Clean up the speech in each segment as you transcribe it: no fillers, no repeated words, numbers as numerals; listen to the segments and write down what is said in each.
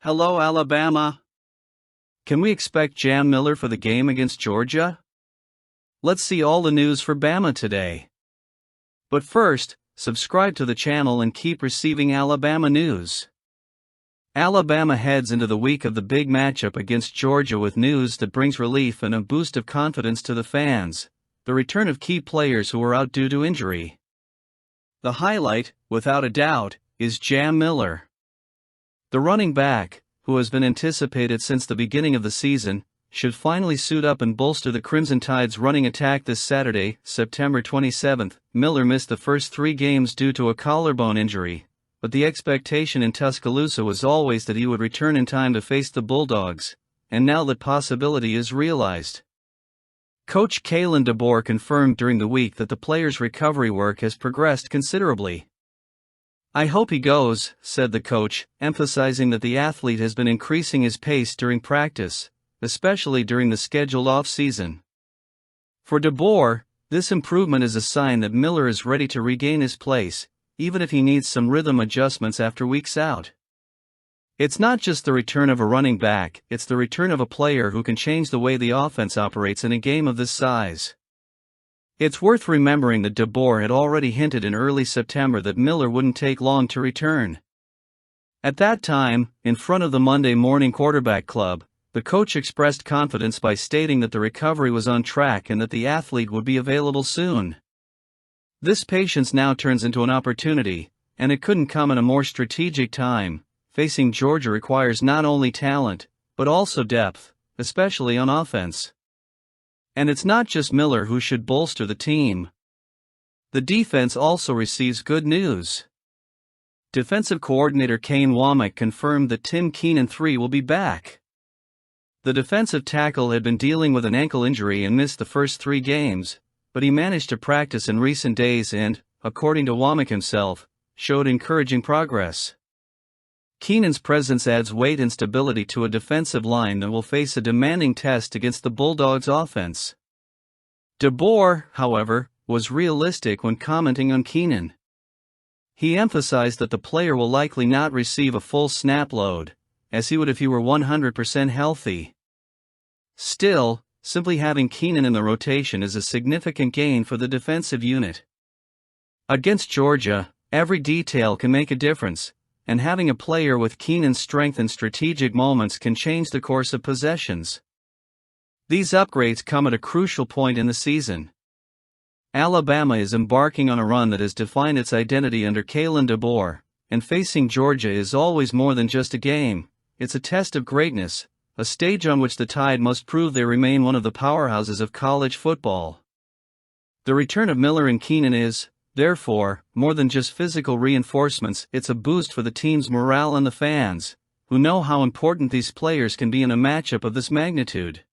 Hello, Alabama. Can we expect Jam Miller for the game against Georgia? Let's see all the news for Bama today. But first, subscribe to the channel and keep receiving Alabama news. Alabama heads into the week of the big matchup against Georgia with news that brings relief and a boost of confidence to the fans: the return of key players who were out due to injury. The highlight, without a doubt, is Jam Miller. The running back, who has been anticipated since the beginning of the season, should finally suit up and bolster the Crimson Tide's running attack this Saturday, September 27. Miller missed the first 3 games due to a collarbone injury, but the expectation in Tuscaloosa was always that he would return in time to face the Bulldogs, and now that possibility is realized. Coach Kalen DeBoer confirmed during the week that the player's recovery work has progressed considerably. "I hope he goes," said the coach, emphasizing that the athlete has been increasing his pace during practice, especially during the scheduled off-season. For DeBoer, this improvement is a sign that Miller is ready to regain his place, even if he needs some rhythm adjustments after weeks out. It's not just the return of a running back, it's the return of a player who can change the way the offense operates in a game of this size. It's worth remembering that DeBoer had already hinted in early September that Miller wouldn't take long to return. At that time, in front of the Monday Morning Quarterback Club, the coach expressed confidence by stating that the recovery was on track and that the athlete would be available soon. This patience now turns into an opportunity, and it couldn't come at a more strategic time. Facing Georgia requires not only talent, but also depth, especially on offense. And it's not just Miller who should bolster the team. The defense also receives good news. Defensive coordinator Kane Wommack confirmed that Tim Keenan III will be back. The defensive tackle had been dealing with an ankle injury and missed the first 3 games, but he managed to practice in recent days and, according to Wommack himself, showed encouraging progress. Keenan's presence adds weight and stability to a defensive line that will face a demanding test against the Bulldogs' offense. DeBoer, however, was realistic when commenting on Keenan. He emphasized that the player will likely not receive a full snap load, as he would if he were 100% healthy. Still, simply having Keenan in the rotation is a significant gain for the defensive unit. Against Georgia, every detail can make a difference, and having a player with Keenan's strength in strategic moments can change the course of possessions. These upgrades come at a crucial point in the season. Alabama is embarking on a run that has defined its identity under Kalen DeBoer, and facing Georgia is always more than just a game. It's a test of greatness, a stage on which the Tide must prove they remain one of the powerhouses of college football. The return of Miller and Keenan is, therefore, more than just physical reinforcements. It's a boost for the team's morale and the fans, who know how important these players can be in a matchup of this magnitude.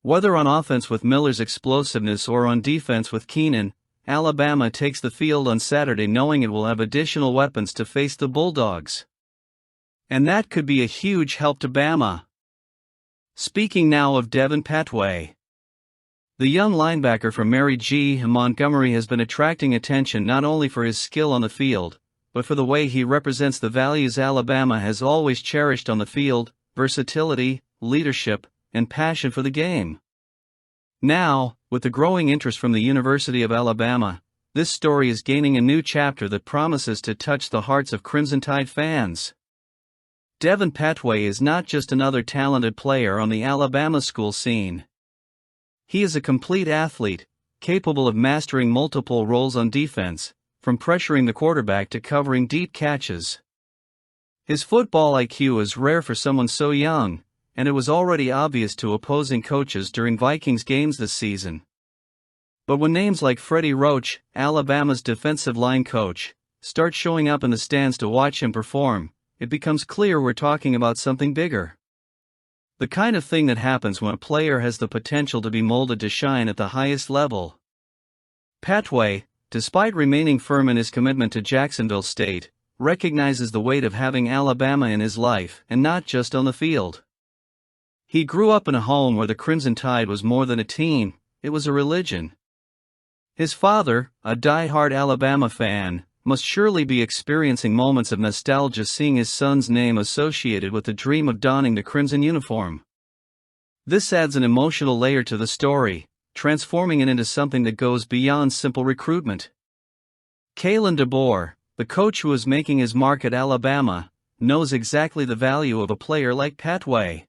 Whether on offense with Miller's explosiveness or on defense with Keenan, Alabama takes the field on Saturday knowing it will have additional weapons to face the Bulldogs. And that could be a huge help to Bama. Speaking now of Devin Petway. The young linebacker from Mary G. Montgomery has been attracting attention not only for his skill on the field, but for the way he represents the values Alabama has always cherished on the field: versatility, leadership, and passion for the game. Now, with the growing interest from the University of Alabama, this story is gaining a new chapter that promises to touch the hearts of Crimson Tide fans. Devin Petway is not just another talented player on the Alabama school scene. He is a complete athlete, capable of mastering multiple roles on defense, from pressuring the quarterback to covering deep catches. His football IQ is rare for someone so young, and it was already obvious to opposing coaches during Vikings games this season. But when names like Freddie Roach, Alabama's defensive line coach, start showing up in the stands to watch him perform, it becomes clear we're talking about something bigger. The kind of thing that happens when a player has the potential to be molded to shine at the highest level. Petway, despite remaining firm in his commitment to Jacksonville State, recognizes the weight of having Alabama in his life and not just on the field. He grew up in a home where the Crimson Tide was more than a team, it was a religion. His father, a die-hard Alabama fan, must surely be experiencing moments of nostalgia seeing his son's name associated with the dream of donning the crimson uniform. This adds an emotional layer to the story, transforming it into something that goes beyond simple recruitment. Kalen DeBoer, the coach who is making his mark at Alabama, knows exactly the value of a player like Petway.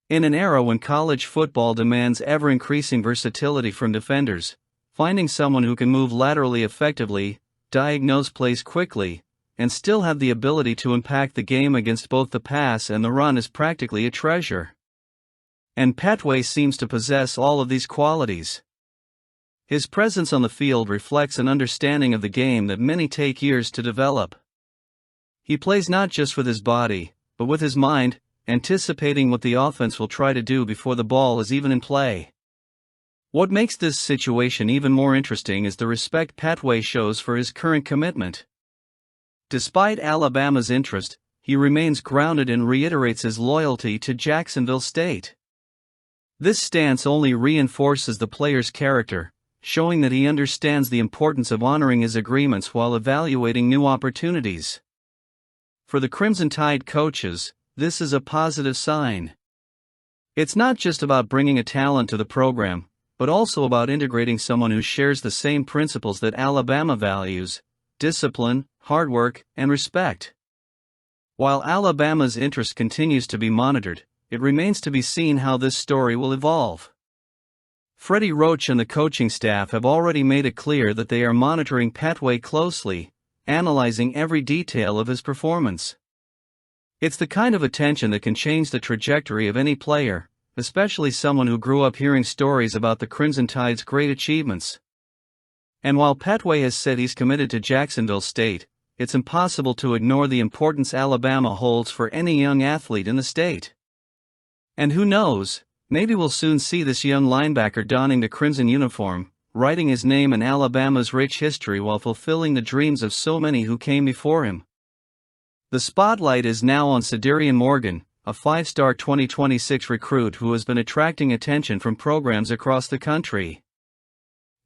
In an era when college football demands ever-increasing versatility from defenders, finding someone who can move laterally effectively, diagnose plays quickly, and still have the ability to impact the game against both the pass and the run is practically a treasure. And Petway seems to possess all of these qualities. His presence on the field reflects an understanding of the game that many take years to develop. He plays not just with his body, but with his mind, anticipating what the offense will try to do before the ball is even in play. What makes this situation even more interesting is the respect Petway shows for his current commitment. Despite Alabama's interest, he remains grounded and reiterates his loyalty to Jacksonville State. This stance only reinforces the player's character, showing that he understands the importance of honoring his agreements while evaluating new opportunities. For the Crimson Tide coaches, this is a positive sign. It's not just about bringing a talent to the program, but also about integrating someone who shares the same principles that Alabama values: discipline, hard work, and respect. While Alabama's interest continues to be monitored, it remains to be seen how this story will evolve. Freddie Roach and the coaching staff have already made it clear that they are monitoring Petway closely, analyzing every detail of his performance. It's the kind of attention that can change the trajectory of any player, especially someone who grew up hearing stories about the Crimson Tide's great achievements. And while Petway has said he's committed to Jacksonville State, it's impossible to ignore the importance Alabama holds for any young athlete in the state. And who knows, maybe we'll soon see this young linebacker donning the crimson uniform, writing his name in Alabama's rich history while fulfilling the dreams of so many who came before him. The spotlight is now on Cedarian Morgan, a five-star 2026 recruit who has been attracting attention from programs across the country.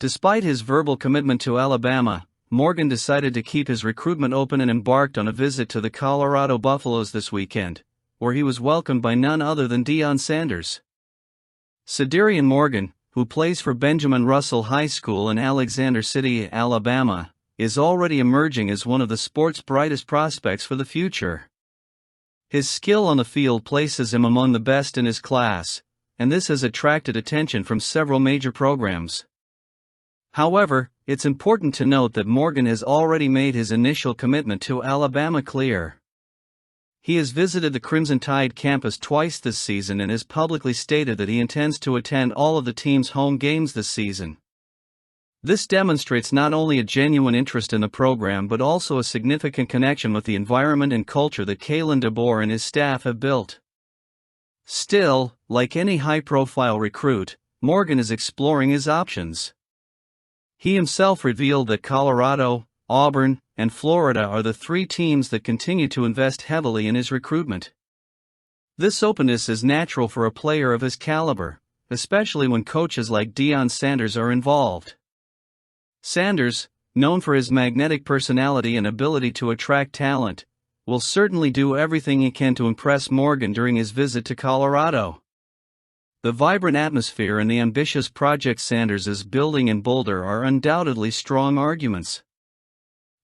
Despite his verbal commitment to Alabama, Morgan decided to keep his recruitment open and embarked on a visit to the Colorado Buffaloes this weekend, where he was welcomed by none other than Deion Sanders. Cedarian Morgan, who plays for Benjamin Russell High School in Alexander City, Alabama, is already emerging as one of the sport's brightest prospects for the future. His skill on the field places him among the best in his class, and this has attracted attention from several major programs. However, it's important to note that Morgan has already made his initial commitment to Alabama clear. He has visited the Crimson Tide campus twice this season and has publicly stated that he intends to attend all of the team's home games this season. This demonstrates not only a genuine interest in the program but also a significant connection with the environment and culture that Kalen DeBoer and his staff have built. Still, like any high-profile recruit, Morgan is exploring his options. He himself revealed that Colorado, Auburn, and Florida are the three teams that continue to invest heavily in his recruitment. This openness is natural for a player of his caliber, especially when coaches like Deion Sanders are involved. Sanders, known for his magnetic personality and ability to attract talent, will certainly do everything he can to impress Morgan during his visit to Colorado. The vibrant atmosphere and the ambitious project Sanders is building in Boulder are undoubtedly strong arguments.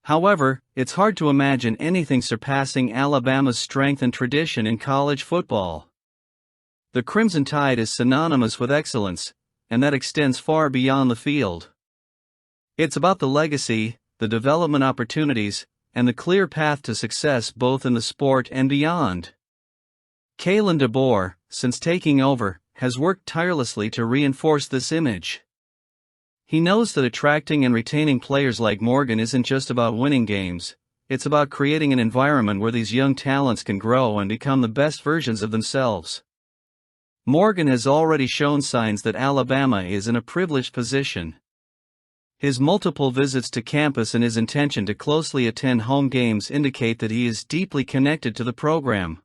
However, it's hard to imagine anything surpassing Alabama's strength and tradition in college football. The Crimson Tide is synonymous with excellence, and that extends far beyond the field. It's about the legacy, the development opportunities, and the clear path to success both in the sport and beyond. Kalen DeBoer, since taking over, has worked tirelessly to reinforce this image. He knows that attracting and retaining players like Morgan isn't just about winning games, it's about creating an environment where these young talents can grow and become the best versions of themselves. Morgan has already shown signs that Alabama is in a privileged position. His multiple visits to campus and his intention to closely attend home games indicate that he is deeply connected to the program.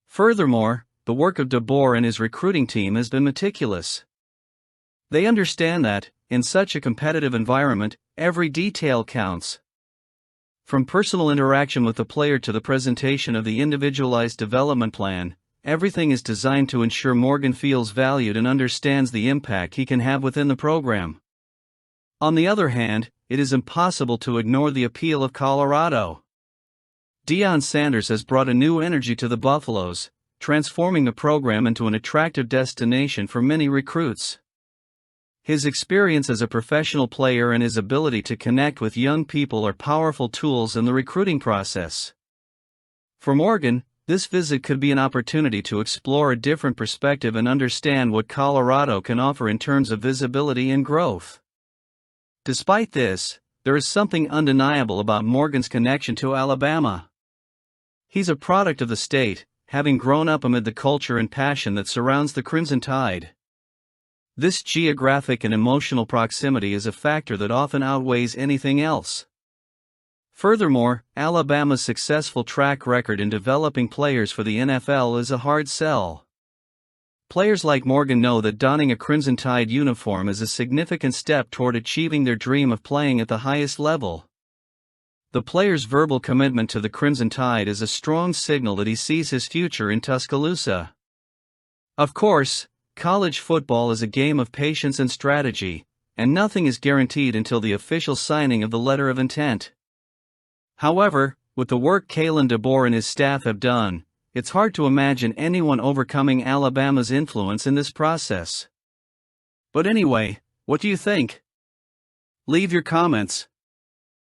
Furthermore, the work of DeBoer and his recruiting team has been meticulous. They understand that, in such a competitive environment, every detail counts. From personal interaction with the player to the presentation of the individualized development plan, everything is designed to ensure Morgan feels valued and understands the impact he can have within the program. On the other hand, it is impossible to ignore the appeal of Colorado. Deion Sanders has brought a new energy to the Buffaloes, transforming the program into an attractive destination for many recruits. His experience as a professional player and his ability to connect with young people are powerful tools in the recruiting process. For Morgan, this visit could be an opportunity to explore a different perspective and understand what Colorado can offer in terms of visibility and growth. Despite this, there is something undeniable about Morgan's connection to Alabama. He's a product of the state, having grown up amid the culture and passion that surrounds the Crimson Tide. This geographic and emotional proximity is a factor that often outweighs anything else. Furthermore, Alabama's successful track record in developing players for the NFL is a hard sell. Players like Morgan know that donning a Crimson Tide uniform is a significant step toward achieving their dream of playing at the highest level. The player's verbal commitment to the Crimson Tide is a strong signal that he sees his future in Tuscaloosa. Of course, college football is a game of patience and strategy, and nothing is guaranteed until the official signing of the letter of intent. However, with the work Kalen DeBoer and his staff have done, it's hard to imagine anyone overcoming Alabama's influence in this process. But anyway, what do you think? Leave your comments.